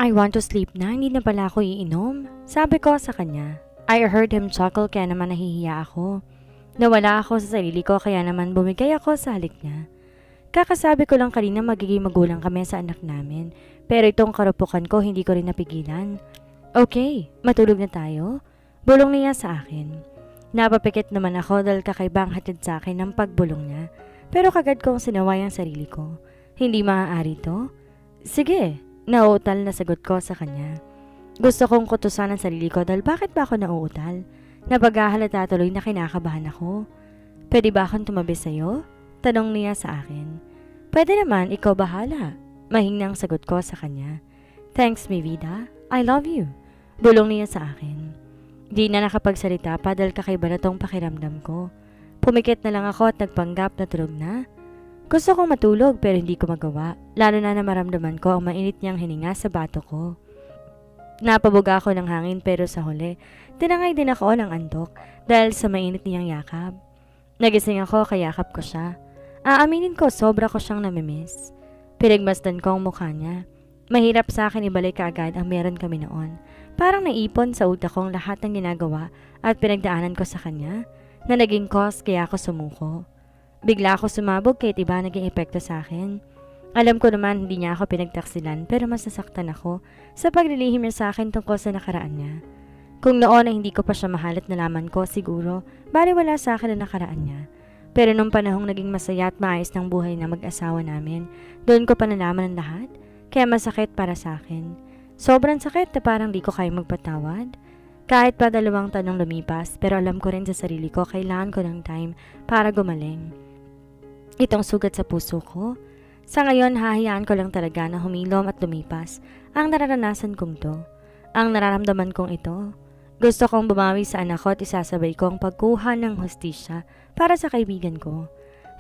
I want to sleep na, hindi na pala ako iinom. Sabi ko sa kanya. I heard him chuckle kaya naman nahihiya ako. Nawala ako sa sarili ko kaya naman bumigay ako sa halik niya. Kakasabi ko lang kanina magiging magulang kami sa anak namin. Pero itong karupukan ko hindi ko rin napigilan. Okay, matulog na tayo. Bulong niya sa akin. Napapikit naman ako dahil kakaibang hatid sa akin ng pagbulong niya. Pero kagad kong sinaway ang sarili ko. Hindi maaari to? Sige. Nauutal na sagot ko sa kanya. Gusto kong kutusan ang sarili ko dahil bakit ba ako nauutal? Napaghahalata tuloy na kinakabahan ako. Pwede ba akong tumabi sa'yo? Tanong niya sa akin. Pwede naman, ikaw bahala. Mahingnang sagot ko sa kanya. Thanks, mi vida. I love you. Bulong niya sa akin. Di na nakapagsalita pa dahil kakaiba na tong pakiramdam ko. Pumikit na lang ako at nagpanggap na tulog na. Gusto kong matulog pero hindi ko magawa, lalo na maramdaman ko ang mainit niyang hininga sa bato ko. Napabuga ako ng hangin pero sa huli, tinangay din ako ng antok dahil sa mainit niyang yakap. Nagising ako kaya yakap ko siya. Aaminin ko sobra ko siyang namimiss. Pinagmasdan ko ang mukha niya. Mahirap sa akin ibalik kaagad ang meron kami noon. Parang naipon sa utak kong lahat ng ginagawa at pinagdaanan ko sa kanya na naging cause kaya ako sumuko. Bigla ako sumabog kahit iba naging epekto sa akin. Alam ko naman hindi niya ako pinagtaksilan pero mas nasaktan ako sa paglilihim niya sa akin tungkol sa nakaraan niya. Kung noon ay hindi ko pa siya mahal at nalaman ko siguro, baliwala sa akin ang nakaraan niya. Pero nung panahong naging masaya at maayos ng buhay na mag-asawa namin, doon ko pa nalaman ang lahat, kaya masakit para sa akin. Sobrang sakit na parang di ko kaya magpatawad. Kahit pa 2 tanong lumipas pero alam ko rin sa sarili ko kailangan ko ng time para gumaling. Itong sugat sa puso ko. Sa ngayon, hahayaan ko lang talaga na humilom at lumipas ang nararanasan kong to. Ang nararamdaman kong ito. Gusto kong bumawi sa anak ko at isasabay ko ang pagkuha ng hustisya para sa kaibigan ko.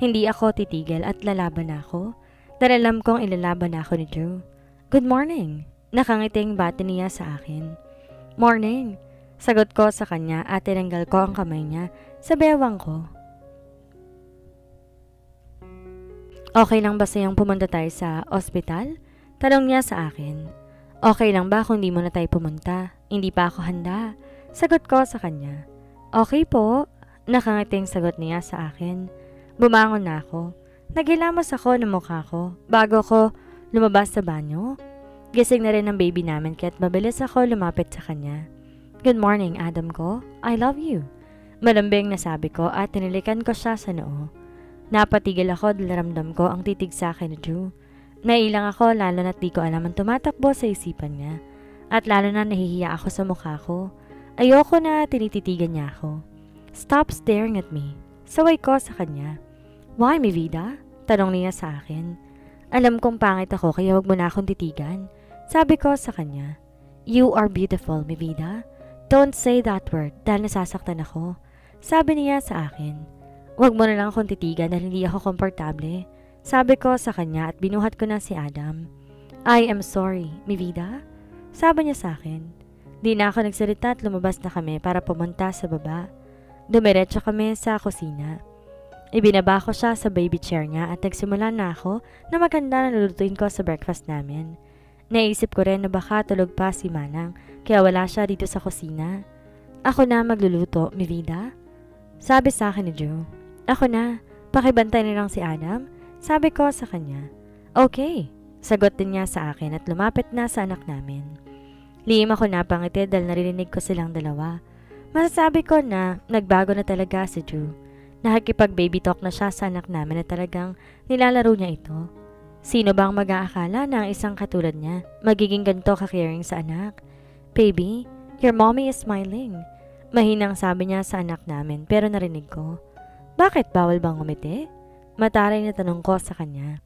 Hindi ako titigil at lalaban ako. Dahil alam kong ilalaban ako ni Drew. Good morning. Nakangiting bati niya sa akin. Morning. Sagot ko sa kanya at tinanggal ko ang kamay niya sa bewang ko. Okay lang ba sa'yong pumunta tayo sa ospital? Tanong niya sa akin. Okay lang ba kung di mo na tayo pumunta? Hindi pa ako handa. Sagot ko sa kanya. Okay po. Nakangiting sagot niya sa akin. Bumangon na ako. Naghilamos ako ng mukha ko bago ko lumabas sa banyo. Gising na rin ang baby namin kaya't mabilis ako lumapit sa kanya. Good morning, Adam ko. I love you. Malambing na sabi ko at tinilikan ko siya sa noo. Napatigil ako dahil ramdam ko ang titig sa akin ni Drew. Nailang ako lalo na't di ko alam ang tumatakbo sa isipan niya. At lalo na nahihiya ako sa mukha ko. Ayoko na tinititigan niya ako. Stop staring at me. Saway ko sa kanya. Why, mi vida? Tanong niya sa akin. Alam kong pangit ako kaya wag mo na akong titigan. Sabi ko sa kanya. You are beautiful, mi vida. Don't say that word dahil nasasaktan ako. Sabi niya sa akin. Huwag mo na lang akong titigan dahil hindi ako komportable. Sabi ko sa kanya at binuhat ko na si Adam. I am sorry, mi vida. Sabi niya sa akin. Di na ako nagsalita at lumabas na kami para pumunta sa baba. Dumiretso kami sa kusina. Ibinaba ko siya sa baby chair niya at nagsimula na ako na maganda na lulutuin ko sa breakfast namin. Naisip ko rin na baka tulog pa si Manang kaya wala siya dito sa kusina. Ako na magluluto, mi vida. Sabi sa akin ni Drew. Ako na, pakibantay na lang si Adam. Sabi ko sa kanya. Okay, sagot din niya sa akin at lumapit na sa anak namin. Lihim ako napangiti dahil narinig ko silang dalawa. Masasabi ko na nagbago na talaga si Drew. Nakikipag-baby talk na siya sa anak namin na talagang nilalaro niya ito. Sino bang mag-aakala na ang isang katulad niya magiging ganito ka-caring sa anak? Baby, your mommy is smiling. Mahinang sabi niya sa anak namin pero narinig ko. Bakit bawal bang umiti? Mataray na tanong ko sa kanya.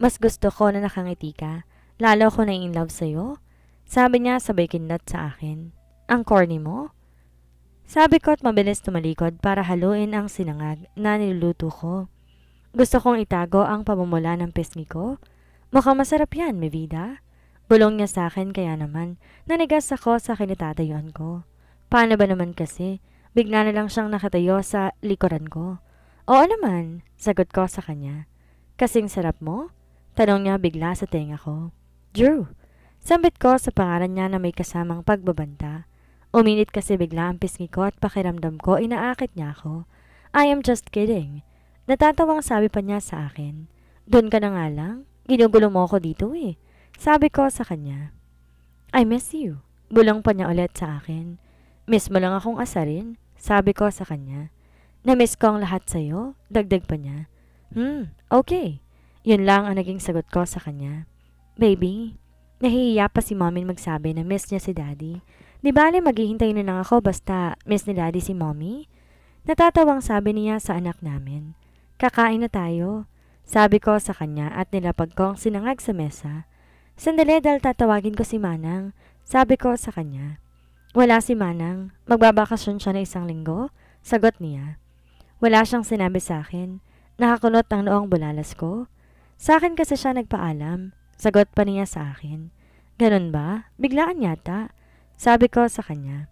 Mas gusto ko na nakangiti ka, lalo ko na in love sa'yo. Sabi niya sabay kindat sa akin. Ang corny mo? Sabi ko at mabilis tumalikod para haluin ang sinangag na niluluto ko. Gusto kong itago ang pamumula ng pisngi ko. Mukhang masarap yan, mi vida. Bulong niya sa akin kaya naman nanigas ako sa kinitatayuan ko. Paano ba naman kasi? Bigla na lang siyang nakatayo sa likuran ko. Oo naman, sagot ko sa kanya. Kasing sarap mo? Tanong niya bigla sa tenga ko. Drew, Sambit ko sa pangalan niya na may kasamang pagbabanta. Uminit kasi bigla ang pisngi ko at pakiramdam ko inaakit niya ako. I am just kidding. Natatawang sabi pa niya sa akin. Doon ka na nga lang. Ginugulo mo ako dito eh. Sabi ko sa kanya. I miss you. Bulong pa niya ulit sa akin. Miss mo lang akong asarin. Sabi ko sa kanya. Na-miss ko ang lahat sa'yo. Dagdag pa niya. Okay. Yun lang ang naging sagot ko sa kanya. Baby, nahihiya pa si mommy magsabi na miss niya si daddy. Di bale maghihintay na lang ako basta miss ni daddy si mommy? Natatawang sabi niya sa anak namin. Kakain na tayo. Sabi ko sa kanya at nilapag ko ang sinangag sa mesa. Sandali dahil tatawagin ko si Manang. Sabi ko sa kanya. Wala si Manang. Magbabakasyon siya na 1 linggo? Sagot niya. Wala siyang sinabi sa akin. Nakakunot ang noong bulalas ko. Sa akin kasi siya nagpaalam. Sagot pa niya sa akin. Ganun ba? Biglaan yata. Sabi ko sa kanya.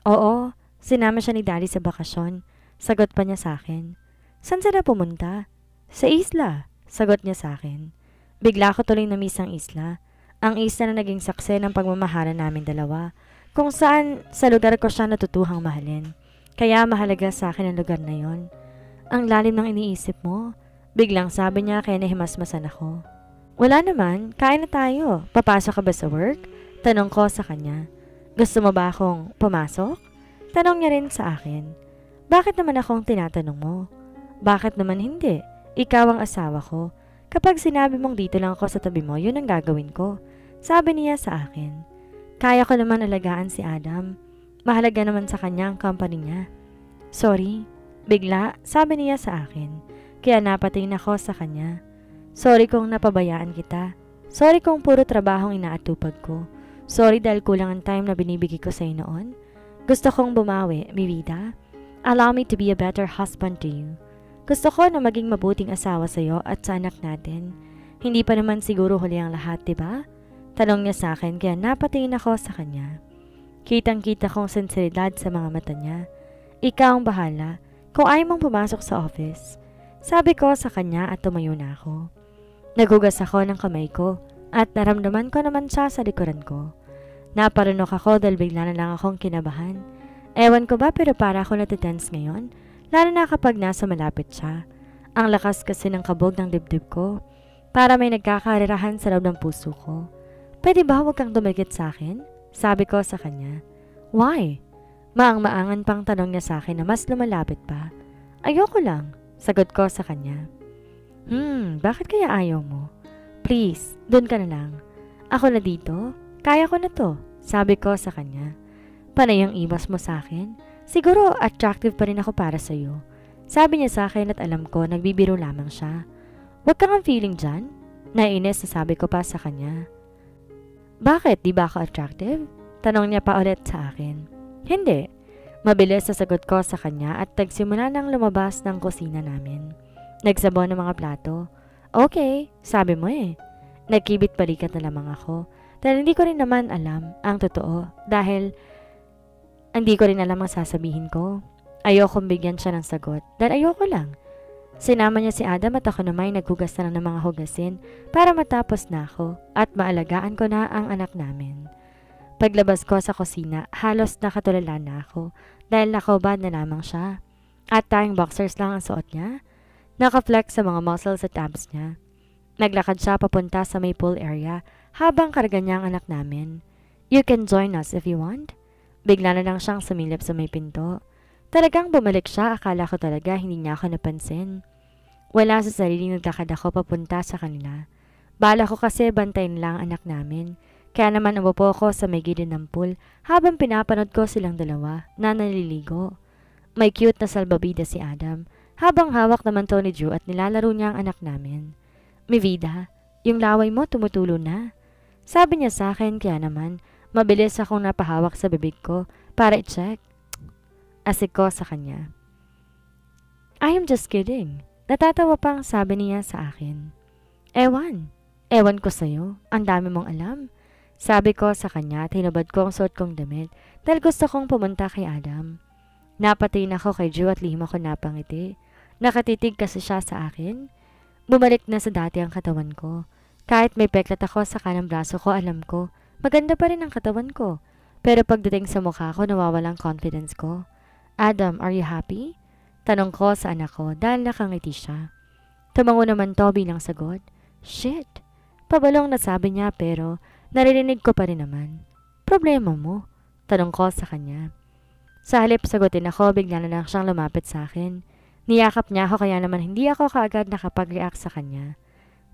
Oo, sinama siya ni daddy sa bakasyon. Sagot pa niya sa akin. Saan sila pumunta? Sa isla. Sagot niya sa akin. Bigla ko tuloy na-miss ang isla. Ang isla na naging saksi ng pagmamahalan namin dalawa. Kung saan sa lugar ko siya natutuhang mahalin. Kaya mahalaga sa akin ang lugar na yon. Ang lalim ng iniisip mo. Biglang sabi niya kaya nahimasmasan ako. Wala naman, kain na tayo. Papasok ka ba sa work? Tanong ko sa kanya. Gusto mo ba akong pumasok? Tanong niya rin sa akin. Bakit naman akong tinatanong mo? Bakit naman hindi? Ikaw ang asawa ko. Kapag sinabi mong dito lang ako sa tabi mo, yun ang gagawin ko. Sabi niya sa akin. Kaya ko naman alagaan si Adam. Mahalaga naman sa kanya ang company niya. Sorry. Bigla, sabi niya sa akin. Kaya napatingin ako sa kanya. Sorry kung napabayaan kita. Sorry kung puro trabahong inaatupag ko. Sorry dahil kulang ang time na binibigay ko sa'yo noon. Gusto kong bumawi, mi vida. Allow me to be a better husband to you. Gusto ko na maging mabuting asawa sa'yo at sa anak natin. Hindi pa naman siguro huli ang lahat, diba? Tanong niya sa akin kaya napatingin ako sa kanya. Kitang-kita kong sinseridad sa mga mata niya. Ikaw ang bahala kung ayaw mong pumasok sa office. Sabi ko sa kanya at tumayo na ako. Naghugas ako ng kamay ko at naramdaman ko naman siya sa likuran ko. Naparunok ako dahil bigla na lang akong kinabahan. Ewan ko ba pero para ako natitense ngayon, lalo na kapag nasa malapit siya. Ang lakas kasi ng kabog ng dibdib ko, para may nagkakarirahan sa loob ng puso ko. Pwede ba huwag kang dumikit sa akin? Sabi ko sa kanya. Why? Maang-maangan pang tanong niya sa akin na mas lumalapit pa. Ayoko lang, sagot ko sa kanya. Bakit kaya ayaw mo? Please, doon ka na lang. Ako na dito? Kaya ko na to, sabi ko sa kanya. Panay ang iwas mo sa akin? Siguro attractive pa rin ako para sa'yo. Sabi niya sa akin at alam ko nagbibiro lamang siya. Huwag kang feeling dyan. Nainis na sabi ko pa sa kanya. Bakit? Di ba ako attractive? Tanong niya pa ulit sa akin. Hindi. Mabilis sa sagot ko sa kanya at nagsimula nang lumabas ng kusina namin. Nagsabon ng mga plato. Okay, sabi mo eh. Nagkibit balikat na lamang ako. Dahil hindi ko rin naman alam ang totoo dahil hindi ko rin alam ang sasabihin ko. Ayokong bigyan siya ng sagot dahil ayoko lang. Sinama niya si Adam at ako naman naghugas na lang ng mga hugasin para matapos na ako at maalagaan ko na ang anak namin. Paglabas ko sa kusina, halos nakatulala na ako dahil nakahubad na lamang siya. At tayong boxers lang ang suot niya. Nakaflex sa mga muscles at abs niya. Naglakad siya papunta sa may pool area habang karga niya ang anak namin. You can join us if you want. Bigla na lang siyang sumilip sa may pinto. Talagang bumalik siya, akala ko talaga hindi niya ako napansin. Wala sa sarili nagkakad ako papunta sa kanila. Bala ko kasi bantayin lang ang anak namin. Kaya naman umupo ko sa may gilid ng pool habang pinapanood ko silang dalawa na naliligo. May cute na salbabida si Adam habang hawak naman to ni Drew at nilalaro niya ang anak namin. Mi vida, yung laway mo tumutulo na. Sabi niya sa akin kaya naman mabilis akong napahawak sa bibig ko para i-check. Asik ko sa kanya. I am just kidding. Natatawa pang sabi niya sa akin. Ewan ko sa'yo. Ang dami mong alam. Sabi ko sa kanya at hinubad ko ang suot kong damit dahil gusto kong pumunta kay Adam. Napatingin ako kay Drew at lihim ako napangiti. Nakatitig kasi siya sa akin. Bumalik na sa dati ang katawan ko. Kahit may peklat ako sa kanang braso ko, alam ko, Maganda pa rin ang katawan ko. Pero pagdating sa mukha ko, nawawalang confidence ko. Adam, are you happy? Tanong ko sa anak ko dahil nakangiti siya. Tumango naman to bilang sagot. Shit! Pabalong na sabi niya pero naririnig ko pa rin naman. Problema mo? Tanong ko sa kanya. Sa halip sagutin ako, bigla na lang siyang lumapit sa akin. Niyakap niya ako kaya naman hindi ako kaagad nakapag-react sa kanya.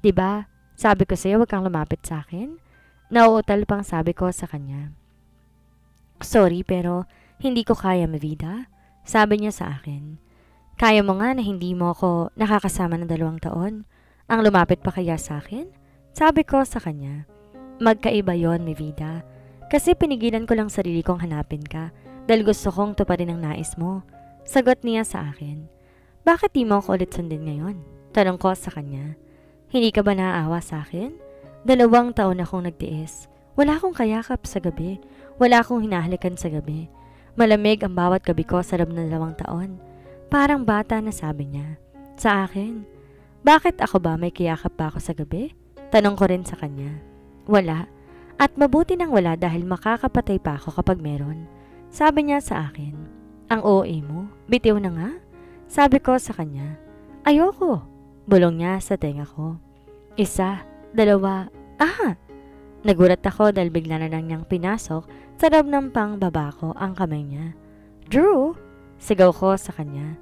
Diba? Sabi ko sa'yo huwag kang lumapit sa akin? Nauutal pang sabi ko sa kanya. Sorry pero hindi ko kaya, Mavida. Sabi niya sa akin. Kaya mo nga na hindi mo ako nakakasama ng 2 taon. Ang lumapit pa kaya sa akin? Sabi ko sa kanya. Magkaiba yon, Mavida. Kasi pinigilan ko lang sarili kong hanapin ka dahil gusto kong tuparin ang nais mo. Sagot niya sa akin. Bakit di mo ako ulit sundin ngayon? Tanong ko sa kanya. Hindi ka ba naaawa sa akin? 2 taon akong nagtiis. Wala akong kayakap sa gabi. Wala akong hinahalikan sa gabi. Malamig ang bawat gabi ko sa loob ng 2 taon. Parang bata na sabi niya. Sa akin. Bakit ako ba may kayakap pa ako sa gabi? Tanong ko rin sa kanya. Wala. At mabuti nang wala dahil makakapatay pa ako kapag meron. Sabi niya sa akin. Ang OA mo? Bitiw na nga? Sabi ko sa kanya. Ayoko. Bulong niya sa tenga ko. 1, 2, Nagulat ako dahil bigla na lang niyang pinasok sa loob ng pangbaba ko ang kamay niya. Drew! Sigaw ko sa kanya.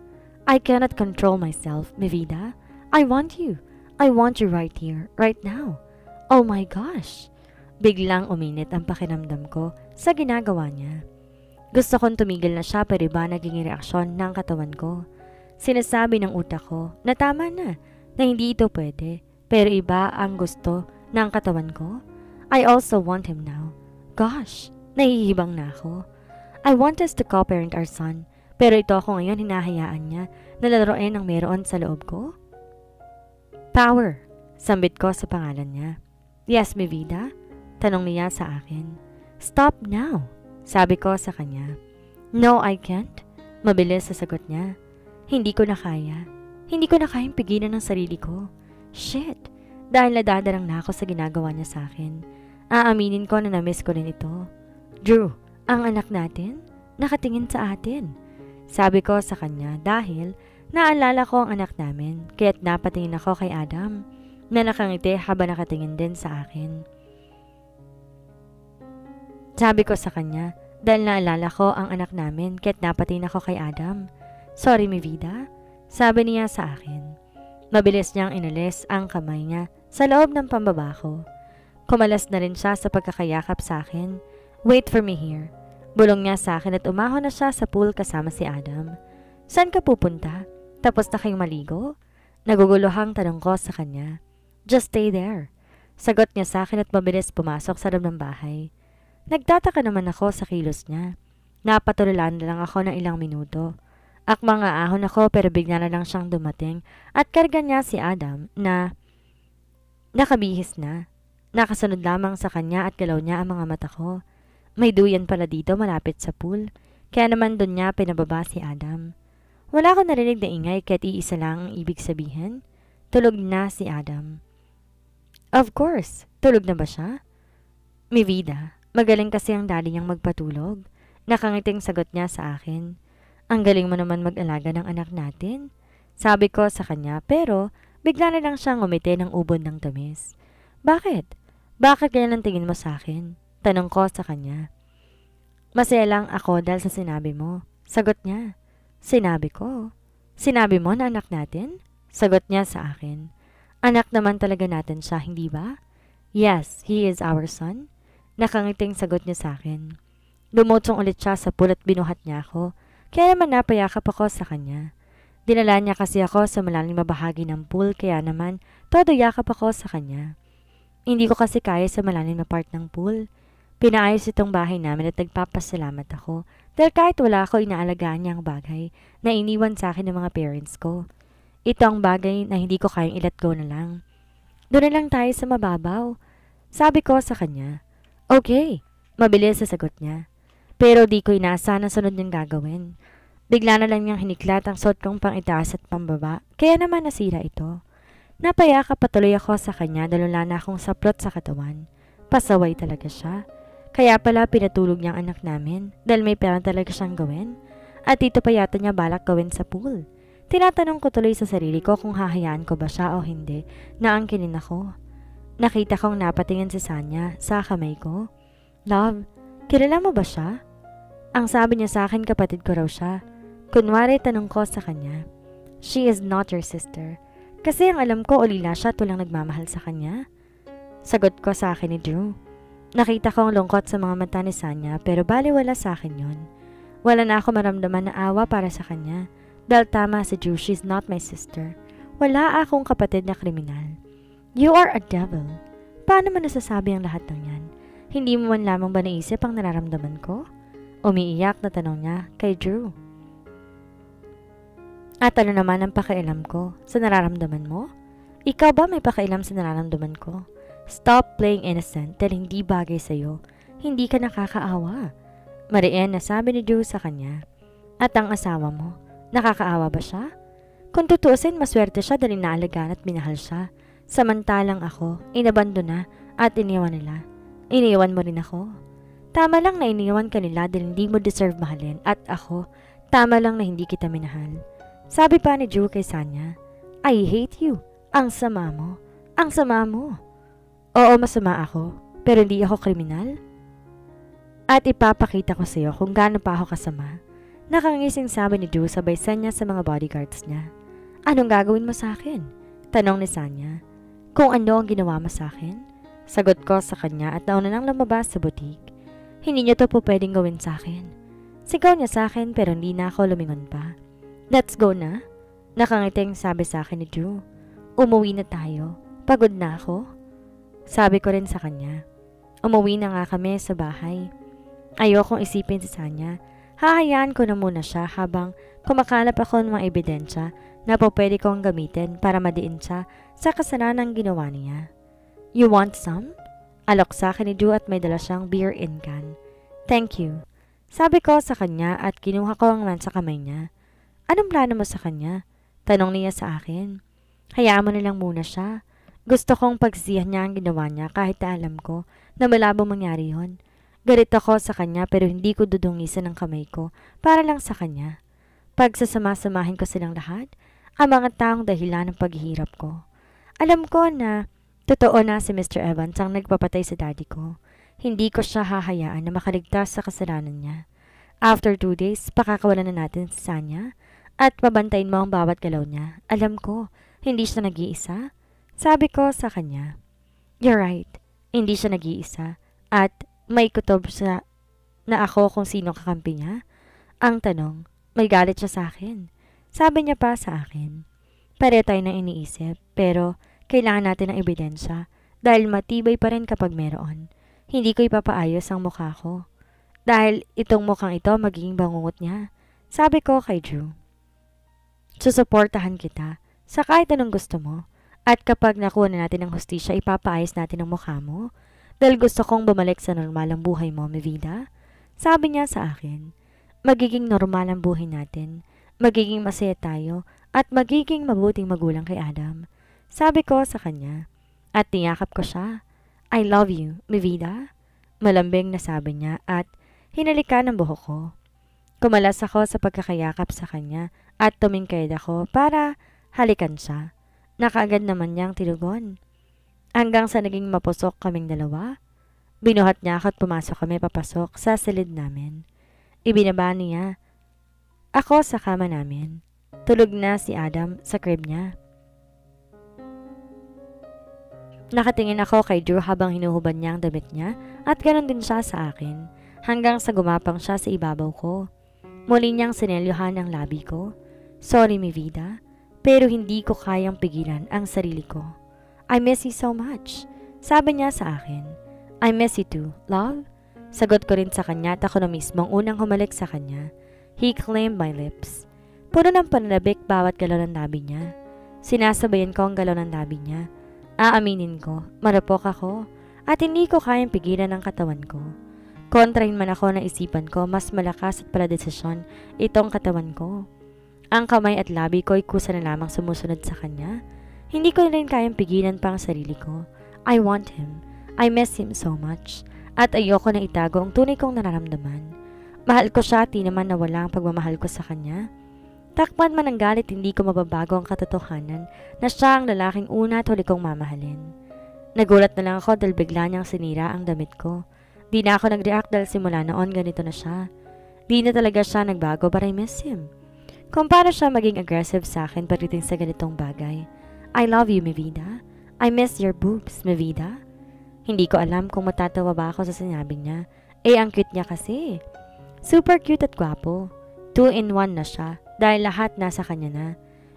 I cannot control myself, Mavida. I want you. I want you right here, right now. Oh my gosh! Biglang uminit ang pakiramdam ko sa ginagawa niya. Gusto kong tumigil na siya pero iba naging reaksyon ng katawan ko. Sinasabi ng utak ko na tama na hindi ito pwede pero iba ang gusto ng katawan ko. I also want him now. Gosh, nahihibang na ako. I want us to co-parent our son pero ito ako ngayon hinahayaan niya na laruin ang meron sa loob ko. Power, sambit ko sa pangalan niya. Yes, Mavida? Tanong niya sa akin. Stop now, sabi ko sa kanya. No, I can't. Mabilis sa sagot niya. Hindi ko na kaya. Hindi ko na kayang pigilan ng sarili ko. Shit, dahil nadadarang na ako sa ginagawa niya sa akin. Aaminin ko na na-miss ko rin ito. Drew, ang anak natin, nakatingin sa atin. Sabi ko sa kanya dahil naalala ko ang anak namin kaya't napatingin ako kay Adam na nakangiti habang nakatingin din sa akin. Sabi ko sa kanya dahil naalala ko ang anak namin kaya't napatingin ako kay Adam. Sorry, Mavida. Sabi niya sa akin. Mabilis niyang inalis ang kamay niya sa loob ng pambaba ko. Kumalas na rin siya sa pagkakayakap sa akin. Wait for me here. Bulong niya sa akin at umahon na siya sa pool kasama si Adam. Saan ka pupunta? Tapos na kayong maligo? Naguguluhang tanong ko sa kanya. Just stay there. Sagot niya sa akin at mabilis pumasok sa loob ng bahay. Nagtataka naman ako sa kilos niya. Napatulolan na lang ako ng ilang minuto. Akmang aahon ako pero bigla na lang siyang dumating at karga niya si Adam na nakabihis na. Nakasunod lamang sa kanya at galaw niya ang mga mata ko. May duyan pala dito malapit sa pool. Kaya naman doon niya pinababa si Adam. Wala akong narinig na ingay kahit iisa lang ang ibig sabihin. Tulog na si Adam. Of course, tulog na ba siya? Mavida, magaling kasi ang daddy niyang magpatulog. Nakangiting sagot niya sa akin. Ang galing mo naman mag-alaga ng anak natin. Sabi ko sa kanya pero bigla na lang siyang umiti ng ubod ng tamis. Bakit? Bakit kaya lang tingin mo sa akin? Tanong ko sa kanya. Masaya lang ako dahil sa sinabi mo. Sagot niya. Sinabi ko. Sinabi mo na anak natin? Sagot niya sa akin. Anak naman talaga natin siya, hindi ba? Yes, he is our son. Nakangiting sagot niya sa akin. Lumutong ulit siya sa pool at binuhat niya ako. Kaya naman napayakap ako sa kanya. Dinala niya kasi ako sa malalim na bahagi ng pool kaya naman todo yakap ako sa kanya. Hindi ko kasi kaya sa malalim na part ng pool. Pinaayos itong bahay namin at nagpapasalamat ako dahil kahit wala ako inaalagaan niya ang bagay na iniwan sa akin ng mga parents ko. Ito ang bagay na hindi ko kayang i-let go na lang. Doon na lang tayo sa mababaw. Sabi ko sa kanya. Okay, mabilis sa sagot niya. Pero di ko inasa na sunod niyang gagawin. Bigla na lang niyang hiniklat ang suot kong pang itaas at pambaba kaya naman nasira ito. Napayakap patuloy ako sa kanya dahil wala na akong saplot sa katawan. Pasaway talaga siya. Kaya pala pinatulog niya ang anak namin dahil may pera talaga siyang gawin. At dito pa yata niya balak gawin sa pool. Tinatanong ko tuloy sa sarili ko kung hahayaan ko ba siya o hindi na angkinin ako. Nakita kong napatingin si Sanya sa kamay ko. Love, kilala mo ba siya? Ang sabi niya sa akin kapatid ko raw siya. Kunwari tanong ko sa kanya. She is not your sister. Kasi ang alam ko ulila siya tulang nagmamahal sa kanya. Sagot ko sa akin ni Drew. Nakita ko ang lungkot sa mga mata ni Sanya pero baliwala sa akin yun. Wala na ako maramdaman na awa para sa kanya. Dahil tama si Drew, she's not my sister. Wala akong kapatid na kriminal. You are a devil. Paano mo nasasabi ang lahat ng yan? Hindi mo man lamang ba naisip ang nararamdaman ko? Umiiyak na tanong niya kay Drew. At ano naman ang pakialam ko sa nararamdaman mo? Ikaw ba may pakialam sa nararamdaman ko? Stop playing innocent dahil hindi bagay sa'yo. Hindi ka nakakaawa. Marian na sabi ni Drew sa kanya. At ang asawa mo, nakakaawa ba siya? Kung tutuusin, maswerte siya dahil naalagaan at minahal siya. Samantalang ako, inabando na at iniwan nila. Iniwan mo rin ako. Tama lang na iniwan ka nila dahil hindi mo deserve mahalin at ako, tama lang na hindi kita minahal. Sabi pa ni Drew kay Sanya, I hate you. Ang sama mo. Ang sama mo. Oo, masama ako, pero hindi ako kriminal. At ipapakita ko sa iyo kung gaano pa ako kasama. Nakangising sabi ni Drew sabay Sanya sa mga bodyguards niya. Anong gagawin mo sa akin? Tanong ni Sanya. Kung ano ang ginawa mo sa akin? Sagot ko sa kanya at nauna nang lumabas sa butik. Hindi niyo to po pwedeng gawin sa akin. Sigaw niya sa akin pero hindi na ako lumingon pa. Let's go na? Nakangiting sabi sa akin ni Drew. Umuwi na tayo. Pagod na ako. Sabi ko rin sa kanya. Umuwi na nga kami sa bahay. Ayokong isipin si Sanya. Hahayaan ko na muna siya habang kumakalap ako ng mga ebidensya na po pwede kong gamitin para madiin siya sa kasalanang ginawa niya. You want some? Alok sa akin ni Drew at may dala siyang beer in can. Thank you. Sabi ko sa kanya at kinuha ko ang man sa kamay niya. Anong plano mo sa kanya? Tanong niya sa akin. Hayaan mo nilang muna siya. Gusto kong pagsisihan niya ang ginawa niya kahit na alam ko na malabong mangyari yon. Galit ako sa kanya pero hindi ko dudungisan ang kamay ko para lang sa kanya. Pagsasama-samahin ko silang lahat, ang mga taong dahilan ng paghihirap ko. Alam ko na totoo na si Mr. Evans ang nagpapatay sa daddy ko. Hindi ko siya hahayaan na makaligtas sa kasalanan niya. After 2 days, pakakawalan na natin si Sanya at pabantayin mo ang bawat galaw niya. Alam ko, hindi siya nag-iisa. Sabi ko sa kanya, you're right, hindi siya nag-iisa at may kutob siya na ako kung sino kakampi niya. Ang tanong, may galit siya sa akin. Sabi niya pa sa akin, pareho tayo na iniisip pero kailangan natin ng ebidensya dahil matibay pa rin kapag meron. Hindi ko ipapaayos ang mukha ko dahil itong mukhang ito magiging bangungot niya. Sabi ko kay Drew, susuportahan kita sa kahit anong gusto mo. At kapag nakuha na natin ang hustisya, ipapaayos natin ang mukha mo. Dahil gusto kong bumalik sa normal ang buhay mo, mi vida. Sabi niya sa akin, magiging normal ang buhay natin. Magiging masaya tayo at magiging mabuting magulang kay Adam. Sabi ko sa kanya. At niyakap ko siya. I love you, mi vida. Malambing na sabi niya at hinalikan ang buhok ko. Kumalas ako sa pagkakayakap sa kanya at tumingkayad ako para halikan siya. Nakaagad naman niyang tinugon. Hanggang sa naging mapusok kaming dalawa, binuhat niya ako at pumasok kami papasok sa silid namin. Ibinaba niya ako sa kama namin. Tulog na si Adam sa crib niya. Nakatingin ako kay Drew habang hinuhubad niya ang damit niya at ganoon din siya sa akin hanggang sa gumapang siya sa ibabaw ko. Muli niyang sinelyohan ang labi ko. Sorry, mi vida. Pero hindi ko kayang pigilan ang sarili ko. I miss you so much. Sabi niya sa akin. I miss you too, love. Sagot ko rin sa kanya at ako na mismo ang unang humalik sa kanya. He claimed my lips. Puno ng pananabik bawat galaw ng labi niya. Sinasabayan ko ang galaw ng labi niya. Aaminin ko, marupok ako at hindi ko kayang pigilan ang katawan ko. Kontrahin man ako na isipan ko, mas malakas at pala desisyon itong katawan ko. Ang kamay at labi ko ay kusa na lamang sumusunod sa kanya. Hindi ko na rin kayang pigilan pa ang sarili ko. I want him. I miss him so much. At ayoko na itago ang tunay kong nararamdaman. Mahal ko siya at di naman nawala ang pagmamahal ko sa kanya. Takpan man ang galit, hindi ko mababago ang katotohanan na siya ang lalaking una at huli kong mamahalin. Nagulat na lang ako dahil bigla niyang sinira ang damit ko. Di na ako nag-react dahil simula noon ganito na siya. Di na talaga siya nagbago but I miss him. Kung paano siya maging aggressive sa akin pagdating sa ganitong bagay. I love you, mi vida. I miss your boobs, mi vida. Hindi ko alam kung matatawa ba ako sa sinabi niya. Ang cute niya kasi. Super cute at gwapo. 2-in-1 na siya dahil lahat nasa kanya na.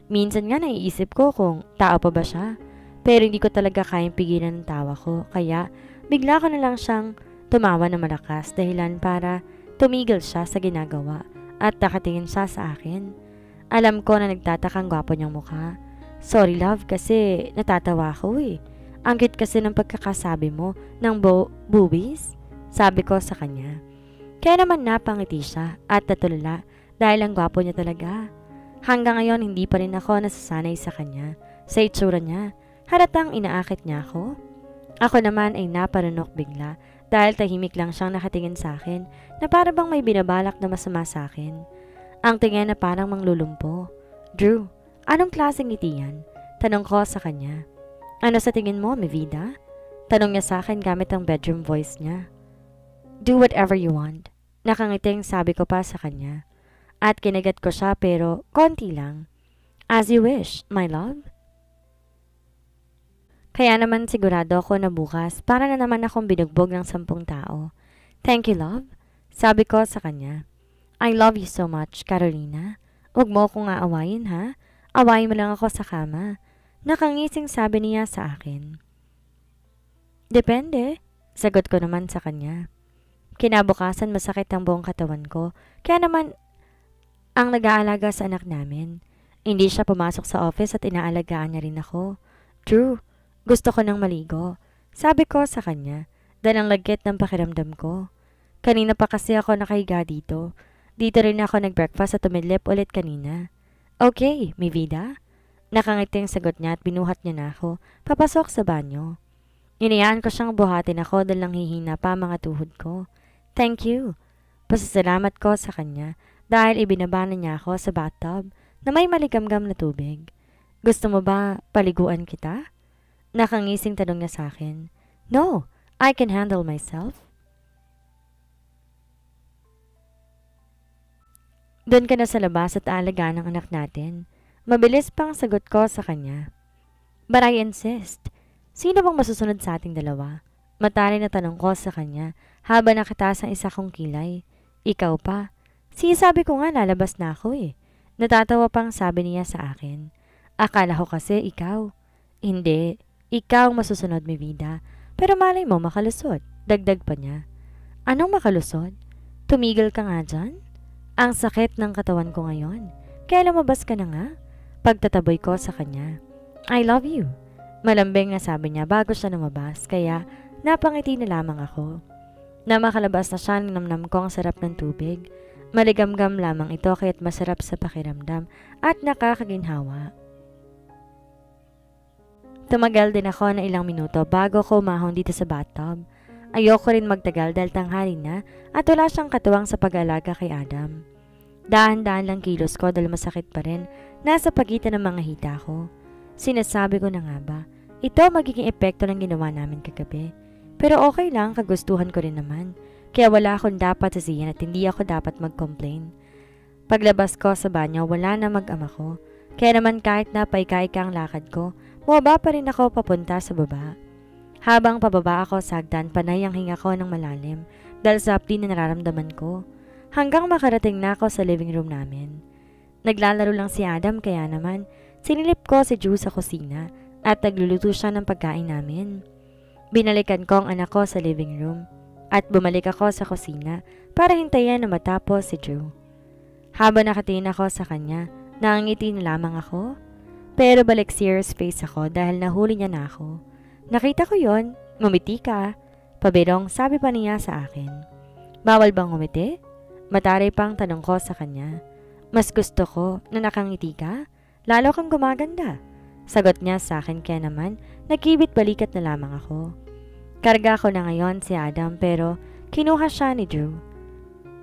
Minsan nga naiisip ko kung tao pa ba siya. Pero hindi ko talaga kayang pigilan ng tawa ko. Kaya bigla ko na lang siyang tumawa na malakas dahilan para tumigil siya sa ginagawa at nakatingin siya sa akin. Alam ko na nagtatakang gwapo niyang mukha. Sorry love kasi natatawa ako Ang cute kasi ng pagkakasabi mo ng boobies, sabi ko sa kanya. Kaya naman napangiti siya at natulala dahil ang gwapo niya talaga. Hanggang ngayon hindi pa rin ako nasasanay sa kanya, sa itsura niya. Halatang inaakit niya ako. Ako naman ay naparunok bigla dahil tahimik lang siyang nakatingin sa akin na para bang may binabalak na masama sa akin. Ang tingin na parang manglulumpo. Drew, anong klaseng ngiti yan? Tanong ko sa kanya. Ano sa tingin mo, mi vida? Tanong niya sa akin gamit ang bedroom voice niya. Do whatever you want. Nakangiting sabi ko pa sa kanya. At kinagat ko siya pero konti lang. As you wish, my love. Kaya naman sigurado ako na bukas para na naman akong binugbog ng 10 tao. Thank you, love. Sabi ko sa kanya. I love you so much, Carolina. Huwag mo akong aawayin ha. Awayin mo lang ako sa kama. Nakangising sabi niya sa akin. Depende. Sagot ko naman sa kanya. Kinabukasan masakit ang buong katawan ko. Kaya naman ang nag-aalaga sa anak namin. Hindi siya pumasok sa office at inaalagaan niya rin ako. True. Gusto ko nang maligo. Sabi ko sa kanya. Dahil ang lagkit ng pakiramdam ko. Kanina pa kasi ako nakahiga dito. Dito rin ako nag-breakfast at tumidlip ulit kanina. Okay, mi vida. Nakangiting sagot niya at binuhat niya na ako. Papasok sa banyo. Inayaan ko siyang buhatin ako dahil nanghihina pa mga tuhod ko. Thank you. Pasasalamat ko sa kanya dahil ibinaba na niya ako sa bathtub na may maligamgam na tubig. Gusto mo ba paliguan kita? Nakangising tanong niya sa akin. No, I can handle myself. Doon ka na sa labas at aalagaan ang anak natin. Mabilis pang sagot ko sa kanya. But I insist. Sino bang masusunod sa ating dalawa? Matali na tanong ko sa kanya habang nakataas ang isa kong kilay. Ikaw pa. Sabi ko nga lalabas na ako Natatawa pang sabi niya sa akin. Akala ko kasi ikaw. Hindi. Ikaw ang masusunod, mi vida. Pero malay mo makalusot. Dagdag pa niya. Anong makalusot? Tumigil ka nga dyan? Ang sakit ng katawan ko ngayon. Kaya lumabas ka na nga? Pagtataboy ko sa kanya. I love you. Malambing na sabi niya bago siya lumabas kaya napangiti na lamang ako. Na makalabas na siya namnam ko ang sarap ng tubig. Maligamgam lamang ito kaya't masarap sa pakiramdam at nakakaginhawa. Tumagal din ako na ilang minuto bago ko umahon dito sa bathtub. Ayoko rin magtagal dahil tanghali na at wala siyang katuwang sa pag-aalaga kay Adam. Dahan-dahan lang kilos ko dahil masakit pa rin nasa pagitan ng mga hita ko. Sinasabi ko na nga ba, ito magiging epekto ng ginawa namin kagabi. Pero okay lang, kagustuhan ko rin naman. Kaya wala akong dapat sasihin at hindi ako dapat mag-complain. Paglabas ko sa banyo, wala na mag-ama ko. Kaya naman kahit na paika-ika ang lakad ko, bumaba pa rin ako papunta sa baba. Habang pababa ako sa hagdan, panay ang hinga ko ng malalim dahil sa hapdi na nararamdaman ko. Hanggang makarating na ako sa living room namin. Naglalaro lang si Adam kaya naman sinilip ko si Drew sa kusina at nagluluto siya ng pagkain namin. Binalikan ko ang anak ko sa living room at bumalik ako sa kusina para hintayin na matapos si Drew. Habang nakatingin ako sa kanya, nangangiti na lamang ako. Pero balik serious face ako dahil nahuli niya na ako. Nakita ko yon, ngumiti ka. Pabirong sabi pa niya sa akin. Bawal bang ngumiti? Mataray pang tanong ko sa kanya. Mas gusto ko na nakangiti ka, lalo kang gumaganda. Sagot niya sa akin kaya naman, nagkibit balikat na lamang ako. Karga ko na ngayon si Adam pero kinuha siya ni Drew.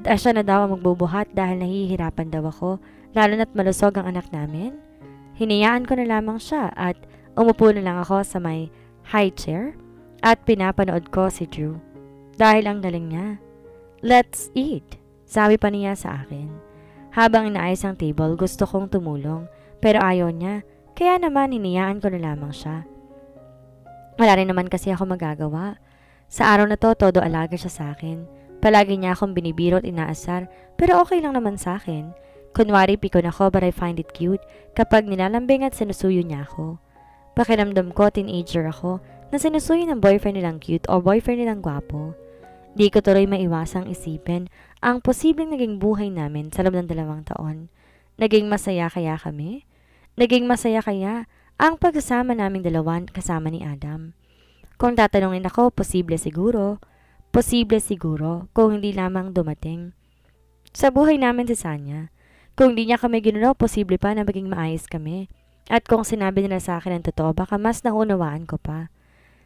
Siya na daw ang magbubuhat dahil nahihirapan daw ako, lalo na't malusog ang anak namin. Hinayaan ko na lamang siya at umupo na lang ako sa may high chair at pinapanood ko si Drew. Dahil ang galing niya. Let's eat, sabi pa niya sa akin. Habang inaayos ang table, gusto kong tumulong pero ayaw niya, kaya naman hinayaan ko na lamang siya. Wala rin naman kasi ako magagawa. Sa araw na to, todo alaga siya sa akin. Palagi niya akong binibiro at inaasar, pero okay lang naman sa akin. Kunwari pikon ako but I find it cute kapag nilalambing at sinusuyo niya ako. Pakiramdam ko, teenager ako, na sinusuyo ng boyfriend nilang cute o boyfriend nilang gwapo. Di ko tuloy maiwasang isipin ang posibleng naging buhay namin sa loob ng 2 taon. Naging masaya kaya kami? Naging masaya kaya ang pagsasama naming dalawa kasama ni Adam? Kung tatanungin ako, posible siguro. Posible siguro kung hindi lamang dumating sa buhay namin si Sanya. Kung di niya kami ginuno, posible pa na maging maayos kami. At kung sinabi nila sa akin ang totoo, baka mas naunawaan ko pa.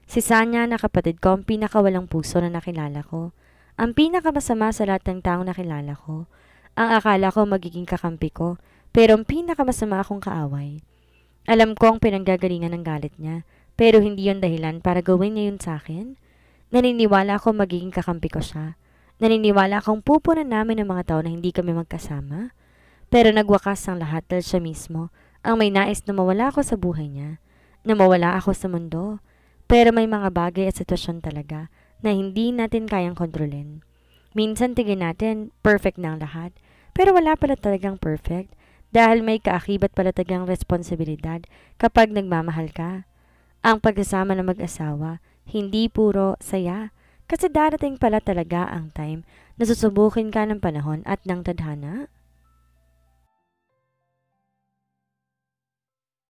Si Sanya na kapatid ko ang pinakawalang puso na nakilala ko. Ang pinakamasama sa lahat ng taong nakilala ko. Ang akala ko magiging kakampi ko, pero ang pinakamasama akong kaaway. Alam ko ang pinanggagalingan ng galit niya, pero hindi yon dahilan para gawin niya yun sa akin. Naniniwala akong magiging kakampi ko siya. Naniniwala akong pupunan namin ng mga tao na hindi kami magkasama. Pero nagwakas ang lahat dahil siya mismo ang may nais na mawala ako sa buhay niya. Na mawala ako sa mundo. Pero may mga bagay at sitwasyon talaga na hindi natin kayang kontrolin. Minsan tingin natin perfect na ang lahat. Pero wala pala talagang perfect. Dahil may kaakibat pala talagang responsibilidad kapag nagmamahal ka. Ang pagsasama ng mag-asawa, hindi puro saya. Kasi darating pala talaga ang time na susubukin ka ng panahon at ng tadhana.